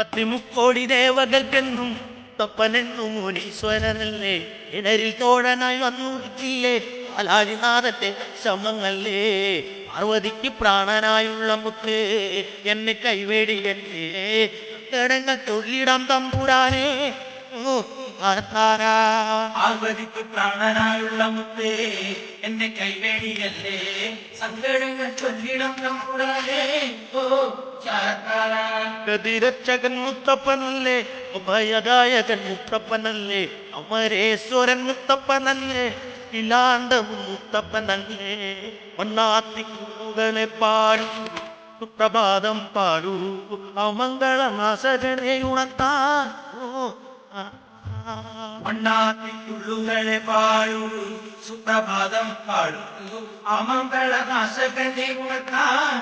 പത്തിമുക്കോടി ദേവകൾക്കെന്നും തപ്പനെന്നും മുനീശ്വരനല്ലേ ഇടരിൽ തോഴനായി വന്നു കിട്ടിയില്ലേ അലാരിനാഥത്തെ ശ്രമങ്ങളേ പാർവതിക്ക് പ്രാണനായുള്ള മുത്ത് എന്നെ കൈവേടിയല്ലേ കടങ്ങൾ തൊള്ളിടാം തമ്പുരാനേ പാർവതിക്ക് പ്രാണനായുള്ള മുത്തേ എന്നെ കൈവേടിയല്ലേ സങ്കടങ്ങൾ ചൊല്ലിടം തമ്പുരാനേ ഗതിരക്ഷകൻ മുത്തപ്പനല്ലേ ഉഭയദായകൻ മുത്തപ്പനല്ലേ അമരേശ്വരൻ മുത്തപ്പനല്ലേ ഇലാണ്ടം മുത്തപ്പനല്ലേ ഒന്നാത്തിക്കുകളെ പാടൂ സുപ്രഭാതം പാടൂ അമംഗളനാശകനെ ഉണർത്താൻ മണ്ണാത്തിക്കുള്ളുകളെ പാടൂ സുപ്രഭാതം പാടൂ അമംഗളനാശകനെ ഉണർത്താൻ